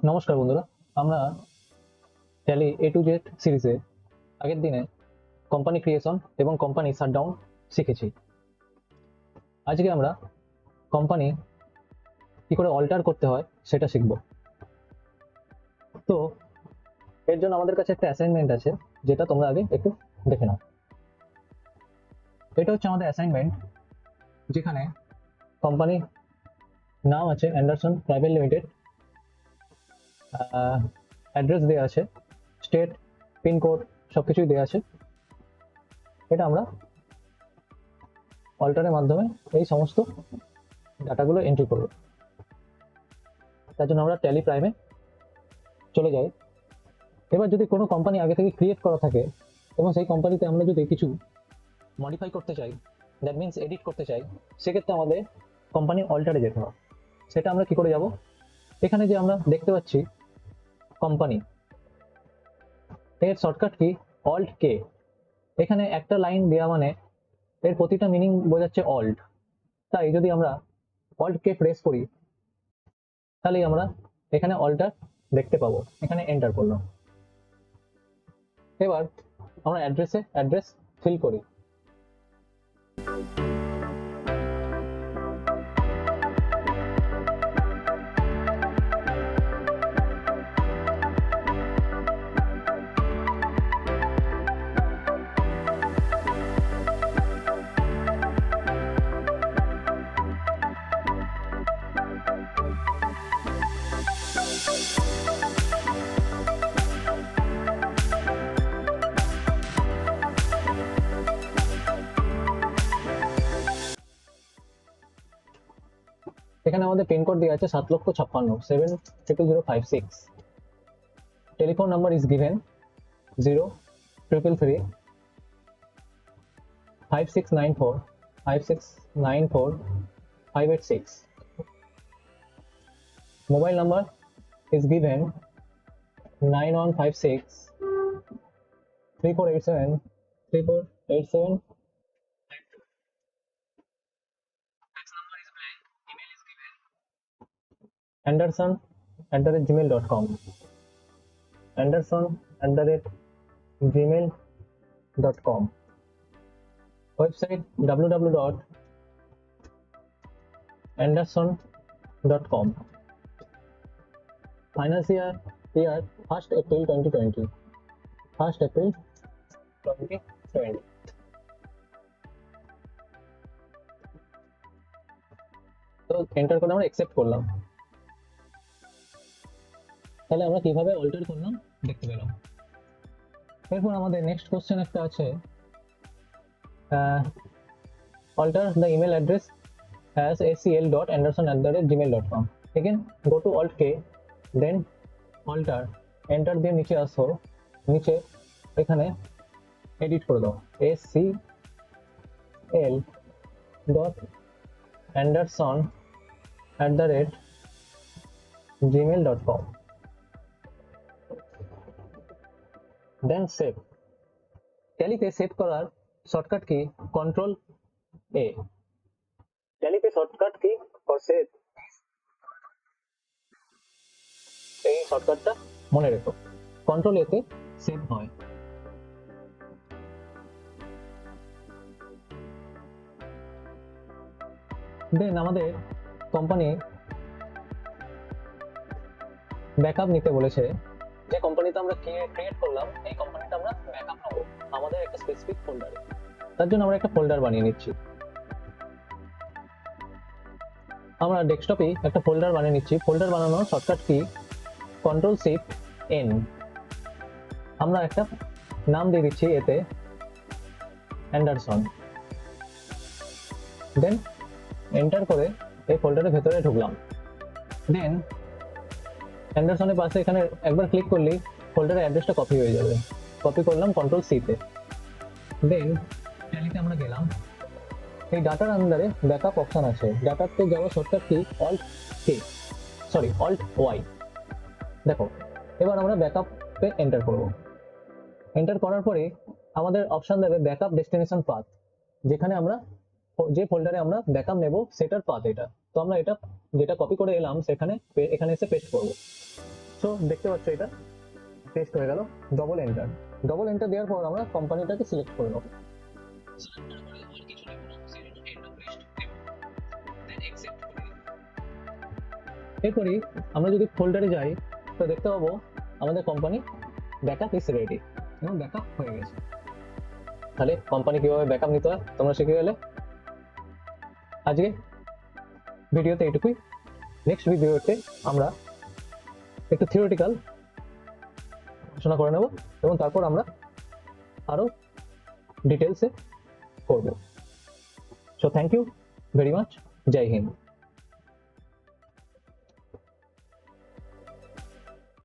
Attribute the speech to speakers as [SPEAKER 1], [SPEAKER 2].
[SPEAKER 1] নমস্কার বন্ধুরা, আমরা ট্যালি A to Z সিরিজে আগের দিনে কোম্পানি ক্রিয়েশন এবং কোম্পানি শাটডাউন শিখেছি। আজকে আমরা কোম্পানি কি করে অল্টার করতে হয় সেটা শিখব। তো এর জন্য আমাদের কাছে একটা অ্যাসাইনমেন্ট আছে, যেটা তোমরা আগে একটু দেখে নাও। এটা হচ্ছে আমাদের অ্যাসাইনমেন্ট, যেখানে কোম্পানি নাম আছে অ্যান্ডারসন প্রাইভেট লিমিটেড, অ্যাড্রেস দেওয়া আছে, স্টেট, পিনকোড সবকিছুই দেওয়া আছে। এটা আমরা অল্টারের মাধ্যমে এই সমস্ত ডাটাগুলো এন্ট্রি করব। তার জন্য আমরা ট্যালি প্রাইমে চলে যাই। এবার যদি কোনো কোম্পানি আগে থেকে ক্রিয়েট করা থাকে এবং সেই কোম্পানিতে আমরা যদি কিছু মডিফাই করতে চাই, দ্যাট মিনস এডিট করতে চাই, সেক্ষেত্রে আমাদের কোম্পানি অল্টারে যেতে হবে। সেটা আমরা কি করে যাব? এখানে যে আমরা দেখতে পাচ্ছি কোম্পানি, এর শর্টকাট কি অল্ট কে। এখানে একটা লাইন দেওয়া মানে এর প্রতিটা মিনিং বোঝাচ্ছে অল্ট। তাই যদি আমরা অল্ট কে প্রেস করি, তাহলেই আমরা এখানে অল্টার দেখতে পাবো। এখানে এন্টার করলাম। এবার আমরা অ্যাড্রেস ফিল করি। এখানে আমাদের পিনকোড দেওয়া আছে 7,56,70056। Telephone number is given 03333 5694 5694 586। Mobile number is given 9156 3487 3487। Fax number is blank. Email is given anderson@gmail.com, anderson@gmail.com। Website www.anderson.com। Financial year 1st April 2020, 1st April 2020। তো এন্টার করে আমরা অ্যাকসেপ্ট করলাম। তাহলে আমরা কিভাবে অল্টার করলাম দেখতে পেলাম। এরপর আমাদের নেক্সট কোশ্চেন একটা আছে, alter the email address as acl.anderson@gmail.com। again go to alt k, then alter, enter দিয়ে নিচে আসো, নিচে এখানে এডিট করে দাও acl.anderson@gmail.com, then save। ট্যালিতে সেভ করার shortcut key control A. ট্যালিতে shortcut key for save, এই শর্টকাটটা মনে রেখো। কন্ট্রোল এতে সেভ হয়। দেন আমাদের কোম্পানি ব্যাকআপ নিতে বলেছে। যে কোম্পানিতে আমরা ক্রিয়েট করলাম, এই কোম্পানিটা আমরা ব্যাকআপ নেবো আমাদের একটা স্পেসিফিক ফোল্ডারে। তার জন্য আমরা একটা ফোল্ডার বানিয়ে নিচ্ছি। আমরা ডেস্কটপে একটা ফোল্ডার বানিয়ে নিচ্ছি। ফোল্ডার বানানোর shortcut key control shift N. আমরা একটা নাম দিয়ে দিচ্ছি এতে অ্যান্ডারসন, দেন এন্টার করে এই ফোল্ডারের ভেতরে ঢুকলাম। দেন অ্যান্ডারসনের পাশে এখানে একবার ক্লিক করলেই ফোল্ডারের অ্যাড্রেসটা কপি হয়ে যাবে। কপি করলাম কন্ট্রোল সিতে। দেন ট্যালিতে আমরা গেলাম। এই ডাটার আন্ডারে ব্যাকআপ অপশন আছে। ডাটাতে যাওয়ার শর্টকাট কি অল্ট কে, সরি অল্ট ওয়াই। দেখো এবার আমরা ব্যাকআপে এন্টার করব। এন্টার করার পরে আমাদের অপশন দেবে ব্যাকআপ ডেস্টিনেশন পাথ, যেখানে আমরা যে ফোল্ডারে আমরা ব্যাকআপ নেব সেটার পাথ এটা। তো আমরা এটা যেটা কপি করে এলাম সেখানে এখানে এসে পেস্ট করব। সো দেখতে পাচ্ছ এটা টেস্ট হয়ে গেল। ডবল এন্টার দেওয়ার পর আমরা কোম্পানিটাকে সিলেক্ট করে নেবো। এরপরই আমরা যদি ফোল্ডারে যাই তো দেখতে পাবো আমাদের কোম্পানি ব্যাকআপ ইজ রেডি এবং ব্যাকআপ হয়ে গেছে। তাহলে কোম্পানি কিভাবে ব্যাকআপ নিতে হয় তোমরা শিখে গেলে। আজকে ভিডিওতে এটুকুই। নেক্সট ভিডিওতে আমরা একটু থিওরিটিক্যাল আলোচনা করে নেব এবং তারপর আমরা আরো ডিটেলসে করব। So thank you very much. Jai Hind.